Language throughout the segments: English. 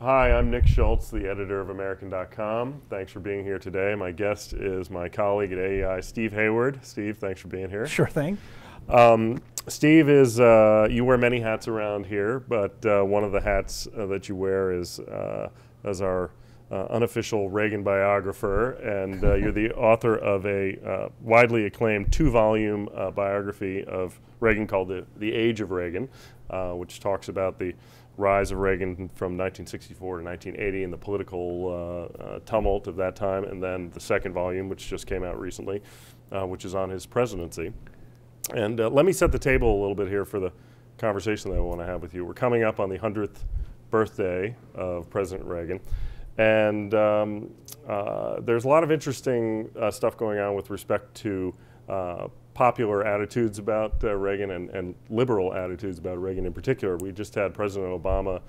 Hi, I'm Nick Schultz, the editor of American.com. Thanks for being here today. My guest is my colleague at AEI, Steve Hayward. Steve, thanks for being here. Sure thing. Steve is, you wear many hats around here, but one of the hats that you wear is as our unofficial Reagan biographer, and you're the author of a widely acclaimed 2-volume biography of Reagan called The Age of Reagan, which talks about the rise of Reagan from 1964 to 1980 and the political tumult of that time, and then the second volume, which just came out recently, which is on his presidency. And let me set the table a little bit here for the conversation that I want to have with you. We're coming up on the 100th birthday of President Reagan, and there's a lot of interesting stuff going on with respect to popular attitudes about Reagan and liberal attitudes about Reagan in particular. We just had President Obama,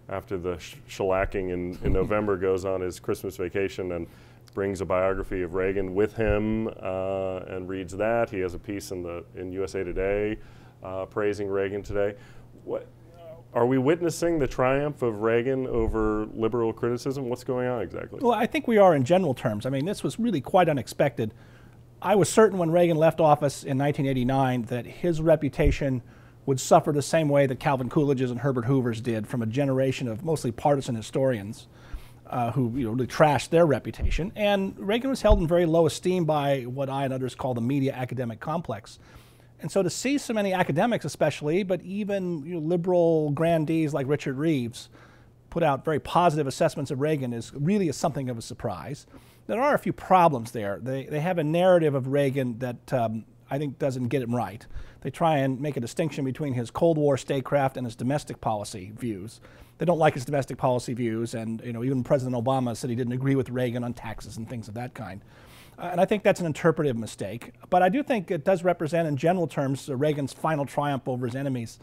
after the shellacking in November, goes on his Christmas vacation and brings a biography of Reagan with him and reads that. He has a piece in USA Today praising Reagan today. Are we witnessing the triumph of Reagan over liberal criticism? What's going on exactly? Well, I think we are in general terms. I mean, this was really quite unexpected. I was certain when Reagan left office in 1989 that his reputation would suffer the same way that Calvin Coolidge's and Herbert Hoover's did from a generation of mostly partisan historians who really trashed their reputation. And Reagan was held in very low esteem by what I and others call the media academic complex. And so to see so many academics especially, but even liberal grandees like Richard Reeves put out very positive assessments of Reagan is really something of a surprise. There are a few problems there. They have a narrative of Reagan that I think doesn't get him right. They try and make a distinction between his Cold War statecraft and his domestic policy views. They don't like his domestic policy views, and even President Obama said he didn't agree with Reagan on taxes and things of that kind. And I think that's an interpretive mistake. But I do think it does represent, in general terms, Reagan's final triumph over his enemies.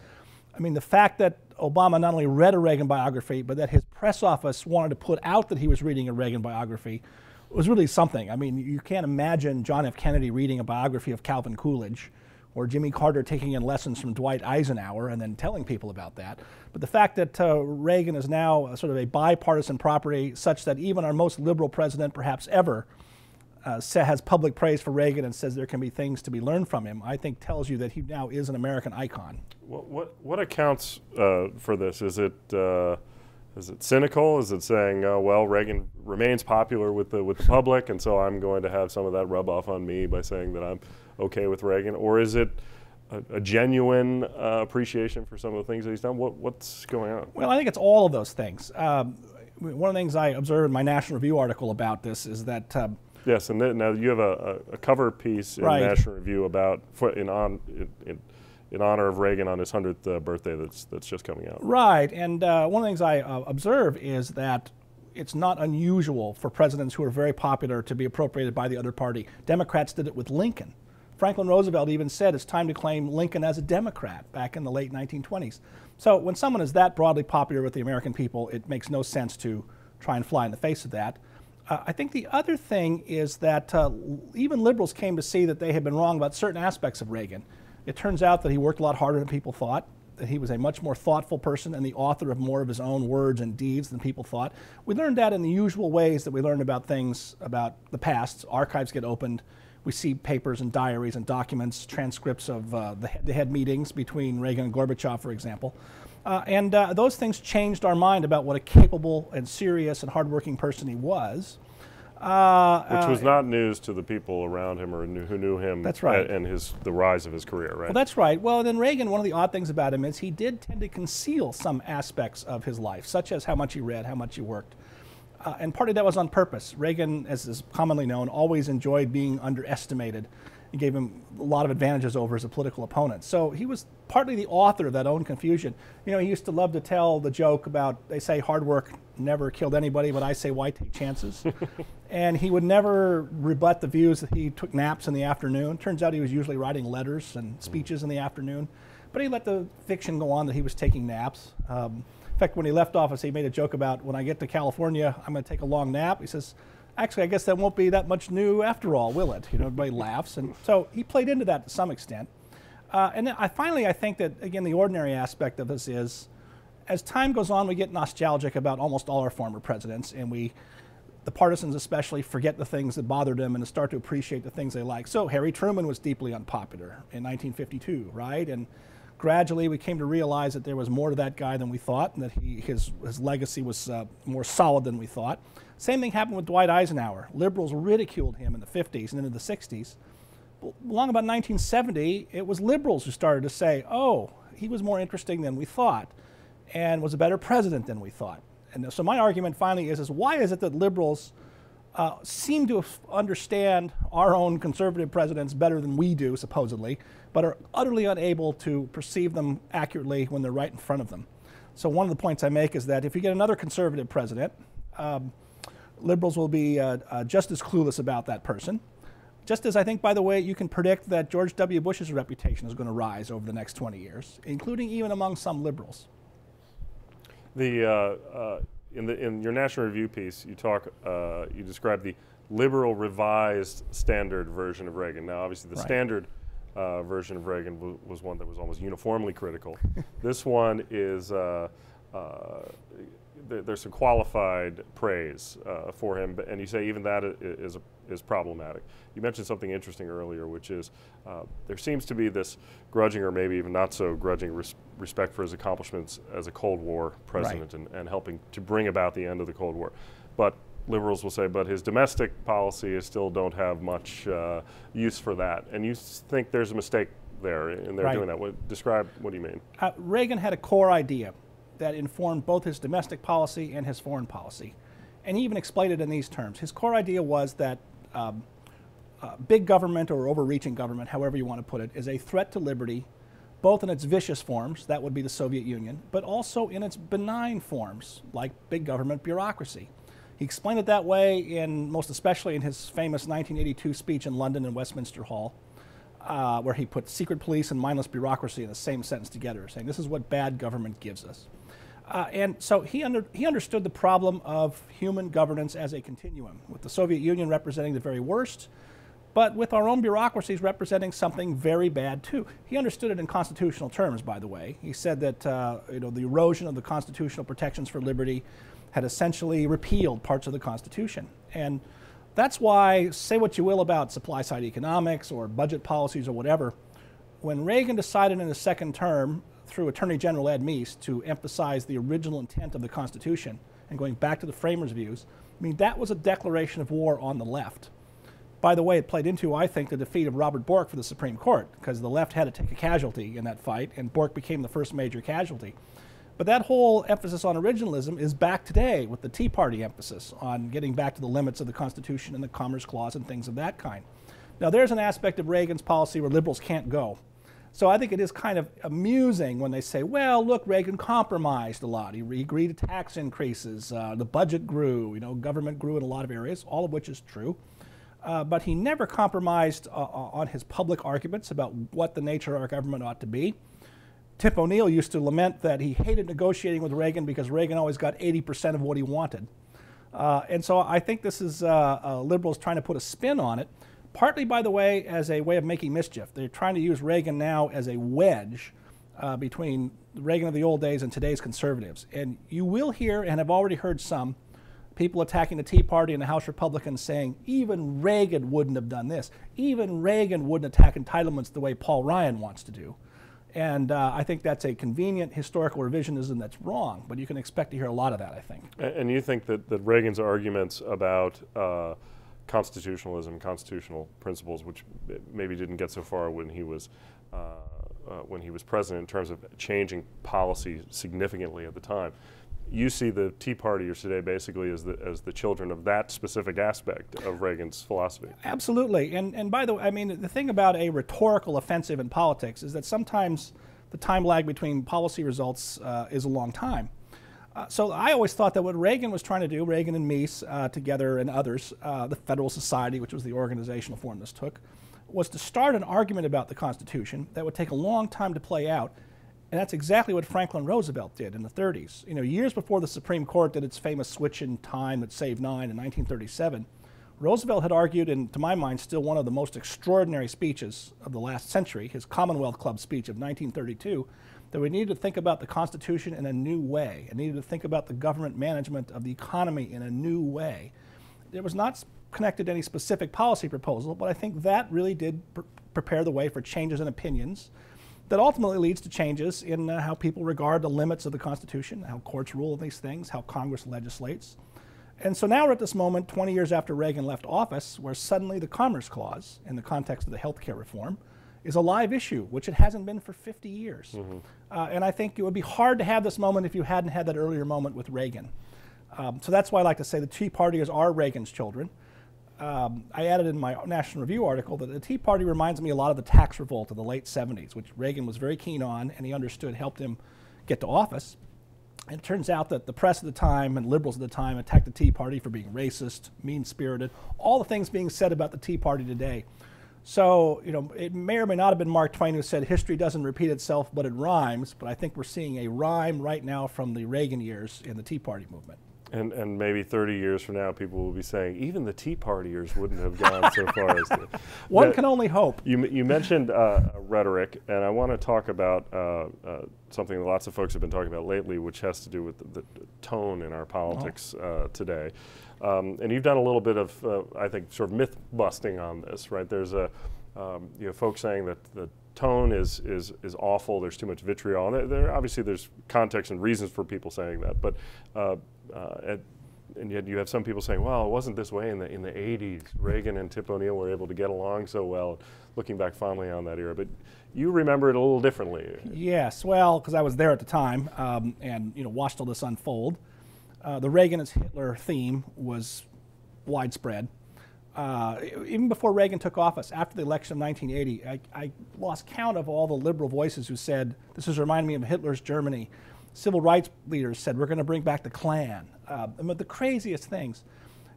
I mean, the fact that Obama not only read a Reagan biography, but that his press office wanted to put out that he was reading a Reagan biography was really something. I mean, you can't imagine John F. Kennedy reading a biography of Calvin Coolidge, or Jimmy Carter taking in lessons from Dwight Eisenhower and then telling people about that. But the fact that Reagan is now sort of a bipartisan property, such that even our most liberal president perhaps ever has public praise for Reagan and says there can be things to be learned from him, I think tells you that he now is an American icon. What accounts for this? Is it cynical? Is it saying, well, Reagan remains popular with the public, and so I'm going to have some of that rub off on me by saying that I'm okay with Reagan? Or is it a genuine appreciation for some of the things that he's done? What's going on? Well, I think it's all of those things. One of the things I observed in my National Review article about this is that yes, and now you have a cover piece in right. National Review about in honor of Reagan on his 100th birthday that's just coming out. Right, and one of the things I observe is that it's not unusual for presidents who are very popular to be appropriated by the other party. Democrats did it with Lincoln. Franklin Roosevelt even said it's time to claim Lincoln as a Democrat back in the late 1920s. So when someone is that broadly popular with the American people, it makes no sense to try and fly in the face of that. I think the other thing is that even liberals came to see that they had been wrong about certain aspects of Reagan. It turns out that he worked a lot harder than people thought, that he was a much more thoughtful person and the author of more of his own words and deeds than people thought. We learned that in the usual ways that we learn about things about the past. Archives get opened. We see papers and diaries and documents, transcripts of the head-to-head meetings between Reagan and Gorbachev, for example. And those things changed our mind about what a capable and serious and hardworking person he was. Which was not news to the people around him or who knew him. That's right. And the rise of his career, right? Well, that's right. Well, then Reagan, one of the odd things about him is he did tend to conceal some aspects of his life, such as how much he read, how much he worked. And partly that was on purpose. Reagan, as is commonly known, always enjoyed being underestimated. It gave him a lot of advantages over his political opponents. So he was partly the author of that own confusion. He used to love to tell the joke about, they say hard work never killed anybody, but I say why take chances? And he would never rebut the views that he took naps in the afternoon. Turns out he was usually writing letters and speeches in the afternoon. But he let the fiction go on that he was taking naps. In fact, when he left office, he made a joke about, when I get to California, I'm going to take a long nap. He says, actually, I guess that won't be that much new after all, will it? Everybody laughs. And so he played into that to some extent. And then finally, I think that, again, the ordinary aspect of this is, as time goes on, we get nostalgic about almost all our former presidents, and the partisans especially, forget the things that bothered them and start to appreciate the things they like. So Harry Truman was deeply unpopular in 1952, right? And gradually we came to realize that there was more to that guy than we thought, and that his legacy was more solid than we thought. Same thing happened with Dwight Eisenhower. Liberals ridiculed him in the 50s and into the 60s. Along about 1970, it was liberals who started to say, oh, he was more interesting than we thought and was a better president than we thought. And so my argument finally is why is it that liberals seem to understand our own conservative presidents better than we do, supposedly, but are utterly unable to perceive them accurately when they're right in front of them? So one of the points I make is that if you get another conservative president, liberals will be just as clueless about that person. Just as I think, by the way, you can predict that George W. Bush's reputation is going to rise over the next 20 years, including even among some liberals. In your National Review piece, you describe the liberal revised standard version of Reagan. Now, obviously, the standard version of Reagan was one that was almost uniformly critical. This one is there's some qualified praise for him, and you say even that is problematic. You mentioned something interesting earlier, which is there seems to be this grudging, or maybe even not so grudging, respect for his accomplishments as a Cold War president, and helping to bring about the end of the Cold War. But liberals will say, but his domestic policy still don't have much use for that. And you think there's a mistake there in their doing that. Describe what do you mean? Reagan had a core idea that informed both his domestic policy and his foreign policy. And he even explained it in these terms. His core idea was that big government, or overreaching government, however you want to put it, is a threat to liberty, both in its vicious forms, that would be the Soviet Union, but also in its benign forms, like big government bureaucracy. He explained it that way, most especially in his famous 1982 speech in London in Westminster Hall, where he put secret police and mindless bureaucracy in the same sentence together, saying this is what bad government gives us. And so he understood the problem of human governance as a continuum, with the Soviet Union representing the very worst, but with our own bureaucracies representing something very bad too. He understood it in constitutional terms, by the way. He said that the erosion of the constitutional protections for liberty had essentially repealed parts of the Constitution. And that's why, say what you will about supply-side economics or budget policies or whatever, when Reagan decided in his second term, through Attorney General Ed Meese, to emphasize the original intent of the Constitution and going back to the framers' views, I mean, that was a declaration of war on the left. By the way, it played into, I think, the defeat of Robert Bork for the Supreme Court, because the left had to take a casualty in that fight, and Bork became the first major casualty. But that whole emphasis on originalism is back today with the Tea Party emphasis on getting back to the limits of the Constitution and the Commerce Clause and things of that kind. Now, there's an aspect of Reagan's policy where liberals can't go. So I think it is kind of amusing when they say, well, look, Reagan compromised a lot. He agreed to tax increases. The budget grew. Government grew in a lot of areas, all of which is true. But he never compromised on his public arguments about what the nature of our government ought to be. Tip O'Neill used to lament that he hated negotiating with Reagan because Reagan always got 80% of what he wanted. And so I think this is liberals trying to put a spin on it, partly, by the way, as a way of making mischief. They're trying to use Reagan now as a wedge between the Reagan of the old days and today's conservatives. And you will hear, and have already heard some, people attacking the Tea Party and the House Republicans saying, even Reagan wouldn't have done this. Even Reagan wouldn't attack entitlements the way Paul Ryan wants to do. And I think that's a convenient historical revisionism that's wrong, but you can expect to hear a lot of that, I think. And you think that Reagan's arguments about constitutionalism, constitutional principles, which maybe didn't get so far when he was president in terms of changing policy significantly at the time, you see the Tea Partiers today basically as the children of that specific aspect of Reagan's philosophy. Absolutely. And by the way, I mean, the thing about a rhetorical offensive in politics is that sometimes the time lag between policy results is a long time. So I always thought that what Reagan was trying to do, Reagan and Meese together and others, the Federal Society, which was the organizational form this took, was to start an argument about the Constitution that would take a long time to play out. And that's exactly what Franklin Roosevelt did in the 30s. Years before the Supreme Court did its famous switch in time that saved 9 in 1937, Roosevelt had argued, and to my mind still one of the most extraordinary speeches of the last century, his Commonwealth Club speech of 1932, that we needed to think about the Constitution in a new way, and needed to think about the government management of the economy in a new way. It was not connected to any specific policy proposal, but I think that really did prepare the way for changes in opinions that ultimately leads to changes in how people regard the limits of the Constitution, how courts rule on these things, how Congress legislates. And so now we're at this moment, 20 years after Reagan left office, where suddenly the Commerce Clause, in the context of the health care reform, is a live issue, which it hasn't been for 50 years. And I think it would be hard to have this moment if you hadn't had that earlier moment with Reagan. So that's why I like to say the Tea Partiers are Reagan's children. I added in my National Review article that the Tea Party reminds me a lot of the tax revolt of the late 70s, which Reagan was very keen on and he understood helped him get to office. And it turns out that the press at the time and liberals at the time attacked the Tea Party for being racist, mean-spirited, all the things being said about the Tea Party today. So, you know, it may or may not have been Mark Twain who said history doesn't repeat itself, but it rhymes. But I think we're seeing a rhyme right now from the Reagan years in the Tea Party movement. And maybe 30 years from now, people will be saying, even the Tea Partiers wouldn't have gone so far as to. One can only hope. You mentioned rhetoric, and I want to talk about something that lots of folks have been talking about lately, which has to do with the tone in our politics today. And you've done a little bit of, I think, sort of myth busting on this, right? There's folks saying that the tone is awful. There's too much vitriol. And obviously there's context and reasons for people saying that, but and yet you have some people saying, well, it wasn't this way in the 80s. Reagan and Tip O'Neill were able to get along so well, looking back fondly on that era. But you remember it a little differently. Yes, well, because I was there at the time and watched all this unfold. The Reagan is Hitler theme was widespread. Even before Reagan took office, after the election of 1980, I lost count of all the liberal voices who said, this is reminding me of Hitler's Germany. Civil rights leaders said, we're going to bring back the Klan. The craziest things.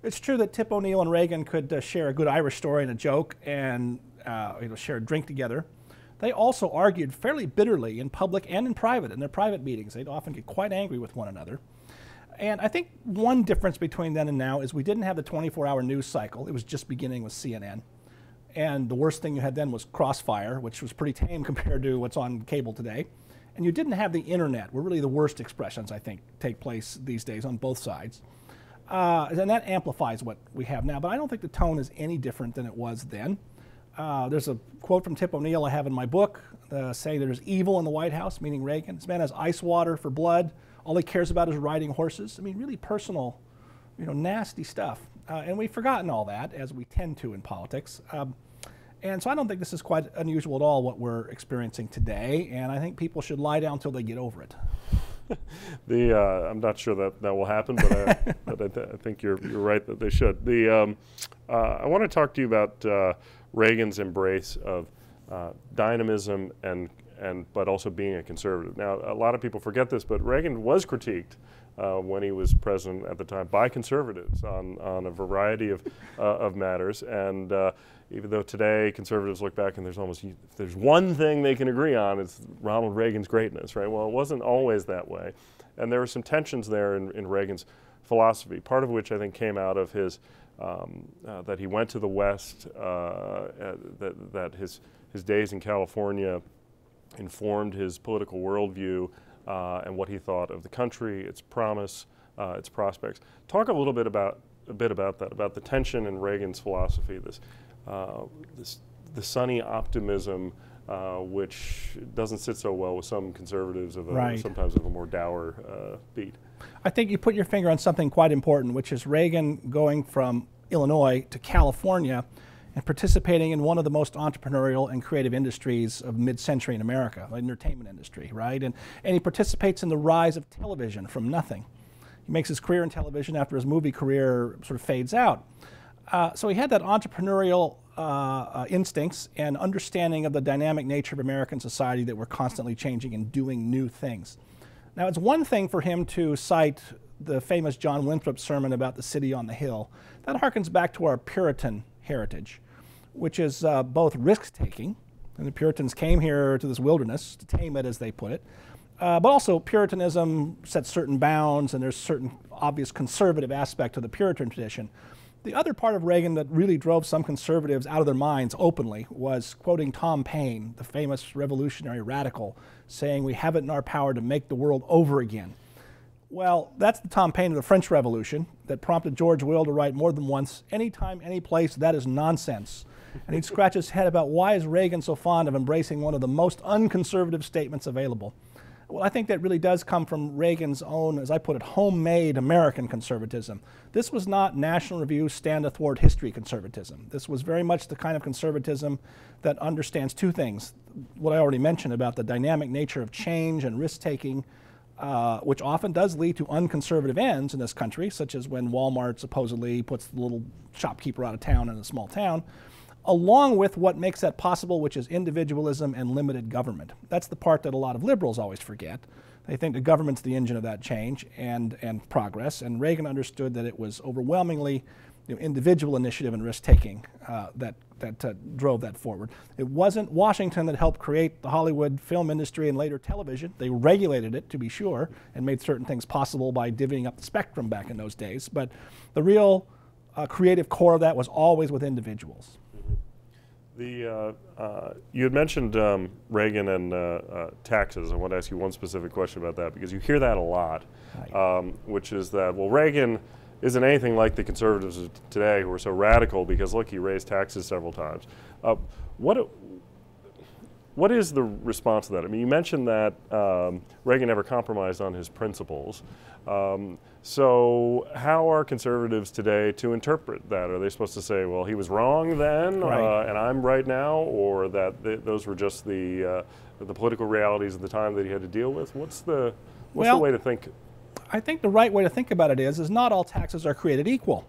It's true that Tip O'Neill and Reagan could share a good Irish story and a joke and share a drink together. They also argued fairly bitterly in public and in private, in their private meetings. They'd often get quite angry with one another. And I think one difference between then and now is we didn't have the 24-hour news cycle. It was just beginning with CNN. And the worst thing you had then was Crossfire, which was pretty tame compared to what's on cable today. And you didn't have the internet, where really the worst expressions, I think, take place these days on both sides. And that amplifies what we have now. But I don't think the tone is any different than it was then. There's a quote from Tip O'Neill I have in my book saying there's evil in the White House, meaning Reagan. This man has ice water for blood. All he cares about is riding horses. I mean, really personal, nasty stuff. And we've forgotten all that, as we tend to in politics. And so I don't think this is quite unusual at all, what we're experiencing today. And I think people should lie down until they get over it. I'm not sure that will happen, but I think you're right that they should. I want to talk to you about Reagan's embrace of dynamism but also being a conservative. Now, a lot of people forget this, but Reagan was critiqued when he was president at the time by conservatives on a variety of matters. And even though today conservatives look back and if there's one thing they can agree on, it's Ronald Reagan's greatness, right? Well, it wasn't always that way. And there were some tensions there in Reagan's philosophy, part of which I think came out of his, that he went to the West, that his days in California informed his political worldview and what he thought of the country, its promise, its prospects. Talk a little bit about that, about the tension in Reagan's philosophy, the Sunny Optimism, which doesn't sit so well with some conservatives sometimes of a more dour beat. I think you put your finger on something quite important, which is Reagan going from Illinois to California and participating in one of the most entrepreneurial and creative industries of mid-century in America, the entertainment industry, right? And he participates in the rise of television from nothing. He makes his career in television after his movie career sort of fades out. So he had that entrepreneurial instincts and understanding of the dynamic nature of American society that we're constantly changing and doing new things. Now, it's one thing for him to cite the famous John Winthrop sermon about the city on the hill. That harkens back to our Puritan heritage, which is both risk-taking, and the Puritans came here to this wilderness to tame it, as they put it, but also Puritanism sets certain bounds, and there's certain obvious conservative aspect to the Puritan tradition. The other part of Reagan that really drove some conservatives out of their minds openly was quoting Tom Paine, the famous revolutionary radical, saying, "We have it in our power to make the world over again." Well, that's the Tom Paine of the French Revolution that prompted George Will to write more than once, "Anytime, any place, that is nonsense." And he'd scratch his head about why is Reagan so fond of embracing one of the most unconservative statements available. Well, I think that really does come from Reagan's own, as I put it, homemade American conservatism. This was not National Review stand athwart history conservatism. This was very much the kind of conservatism that understands two things. What I already mentioned about the dynamic nature of change and risk-taking, which often does lead to unconservative ends in this country, such as when Walmart supposedly puts the little shopkeeper out of town in a small town, along with what makes that possible, which is individualism and limited government. That's the part that a lot of liberals always forget. They think the government's the engine of that change and progress, and Reagan understood that it was overwhelmingly individual initiative and risk-taking that drove that forward. It wasn't Washington that helped create the Hollywood film industry and later television. They regulated it, to be sure, and made certain things possible by divvying up the spectrum back in those days, but the real creative core of that was always with individuals. You had mentioned Reagan and taxes. I want to ask you one specific question about that because you hear that a lot, which is that, well, Reagan isn't anything like the conservatives of today who are so radical because, look, he raised taxes several times. What is the response to that? I mean, you mentioned that Reagan never compromised on his principles. So how are conservatives today to interpret that? Are they supposed to say, well, he was wrong then, and I'm right now, or that those were just the political realities of the time that he had to deal with? What's the way to think? I think the right way to think about it is not all taxes are created equal.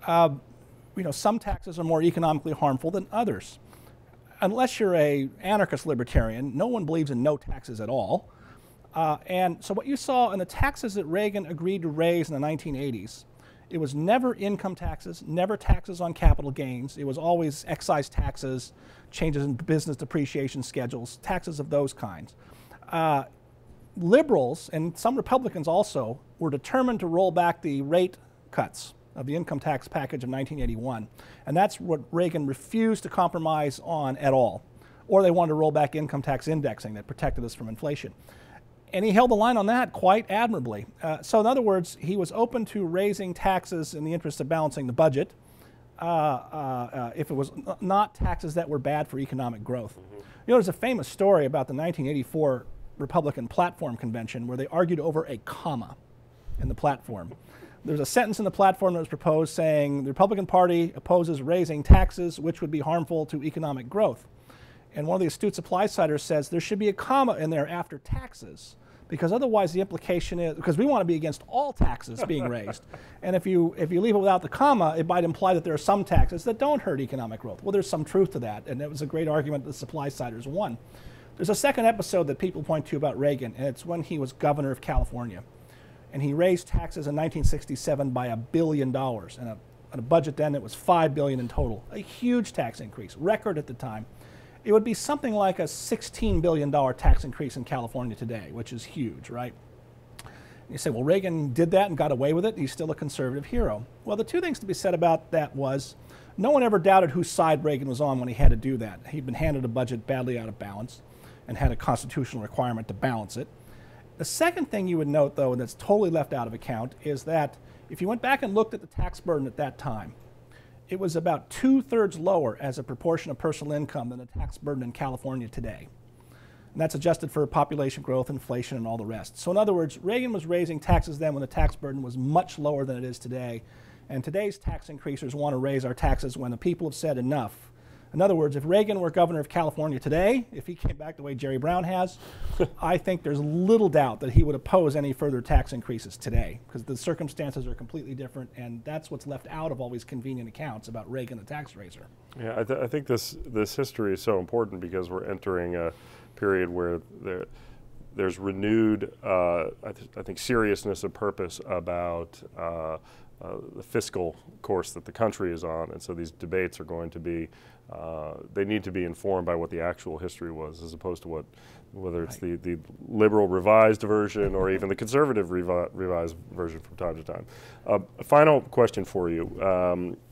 Some taxes are more economically harmful than others. Unless you're an anarchist libertarian, no one believes in no taxes at all. And so what you saw in the taxes that Reagan agreed to raise in the 1980s, it was never income taxes, never taxes on capital gains. It was always excise taxes, changes in business depreciation schedules, taxes of those kinds. Liberals, and some Republicans also, were determined to roll back the rate cuts of the income tax package of 1981. And that's what Reagan refused to compromise on at all. Or they wanted to roll back income tax indexing that protected us from inflation. And he held the line on that quite admirably. So in other words, he was open to raising taxes in the interest of balancing the budget if it was not taxes that were bad for economic growth. There's a famous story about the 1984 Republican Platform Convention where they argued over a comma in the platform. There's a sentence in the platform that was proposed saying the Republican Party opposes raising taxes which would be harmful to economic growth. And one of the astute supply-siders says there should be a comma in there after taxes because otherwise the implication is, because we want to be against all taxes being raised. And if you leave it without the comma, it might imply that there are some taxes that don't hurt economic growth. Well, there's some truth to that, and that was a great argument that the supply-siders won. There's a second episode that people point to about Reagan, and it's when he was governor of California. And he raised taxes in 1967 by $1 billion, and on a budget then it was $5 billion in total. A huge tax increase, record at the time. It would be something like a $16 billion tax increase in California today, which is huge, right? And you say, well, Reagan did that and got away with it. He's still a conservative hero. Well, the two things to be said about that was no one ever doubted whose side Reagan was on when he had to do that. He'd been handed a budget badly out of balance and had a constitutional requirement to balance it. The second thing you would note, though, that's totally left out of account is that if you went back and looked at the tax burden at that time, it was about 2/3 lower as a proportion of personal income than the tax burden in California today. And that's adjusted for population growth, inflation, and all the rest. So in other words, Reagan was raising taxes then when the tax burden was much lower than it is today. And today's tax increasers want to raise our taxes when the people have said enough. In other words, if Reagan were governor of California today, if he came back the way Jerry Brown has, I think there's little doubt that he would oppose any further tax increases today because the circumstances are completely different, and that's what's left out of all these convenient accounts about Reagan the tax raiser. Yeah, I think this history is so important because we're entering a period where there's renewed, I think, seriousness of purpose about the fiscal course that the country is on, and so these debates are going to be, they need to be informed by what the actual history was, as opposed to whether it's the liberal revised version or even the conservative revised version from time to time. A final question for you,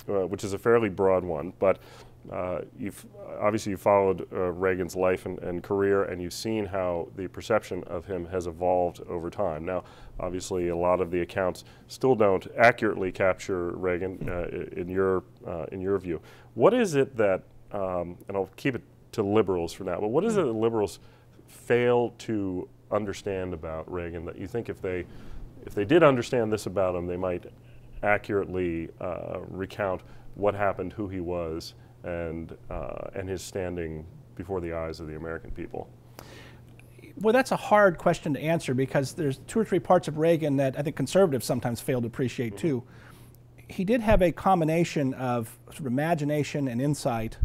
which is a fairly broad one, but obviously you followed Reagan's life and career, and you've seen how the perception of him has evolved over time. Now, obviously, a lot of the accounts still don't accurately capture Reagan in your view. What is it that, and I'll keep it to liberals for now, but what is it that liberals fail to understand about Reagan that you think if they did understand this about him, they might accurately recount what happened, who he was, and his standing before the eyes of the American people? Well, that's a hard question to answer, because there's 2 or 3 parts of Reagan that I think conservatives sometimes fail to appreciate too. He did have a combination of sort of imagination and insight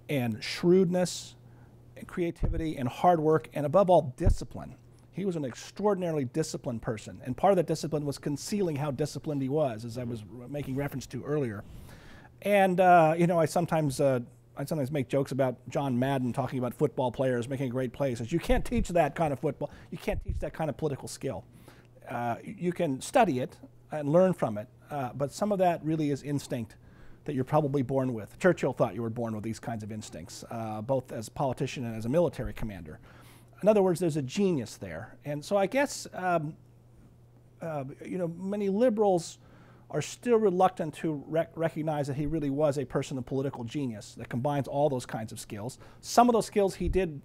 and shrewdness and creativity and hard work, and above all, discipline. He was an extraordinarily disciplined person, and part of that discipline was concealing how disciplined he was, as I was making reference to earlier. And you know, I sometimes make jokes about John Madden talking about football players making great plays. You can't teach that kind of football. You can't teach that kind of political skill. You can study it and learn from it, but some of that really is instinct that you're probably born with. Churchill thought you were born with these kinds of instincts, both as a politician and as a military commander. In other words, there's a genius there. And so I guess you know, many liberals are still reluctant to recognize that he really was a person of political genius that combines all those kinds of skills. Some of those skills he did,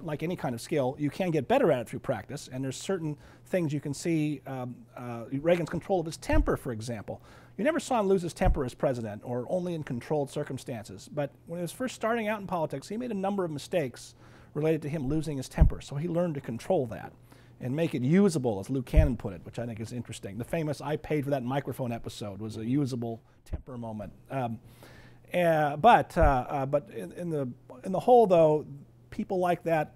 like any kind of skill, you can get better at it through practice, and there's certain things you can see. Reagan's control of his temper, for example. You never saw him lose his temper as president, or only in controlled circumstances. But when he was first starting out in politics, he made a number of mistakes related to him losing his temper, so he learned to control that and make it usable, as Luke Cannon put it, which I think is interesting. The famous "I paid for that microphone" episode was a usable temper moment. But in the whole, though, people like that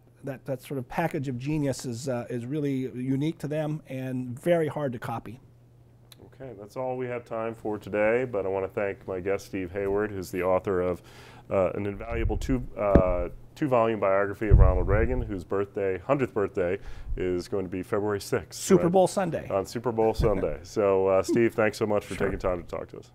sort of package of genius is really unique to them and very hard to copy. Okay, that's all we have time for today, but I want to thank my guest, Steve Hayward, who's the author of an invaluable two-volume biography of Ronald Reagan, whose 100th birthday, is going to be February 6th. Super Bowl Sunday. On Super Bowl Sunday. So, Steve, thanks so much for taking time to talk to us.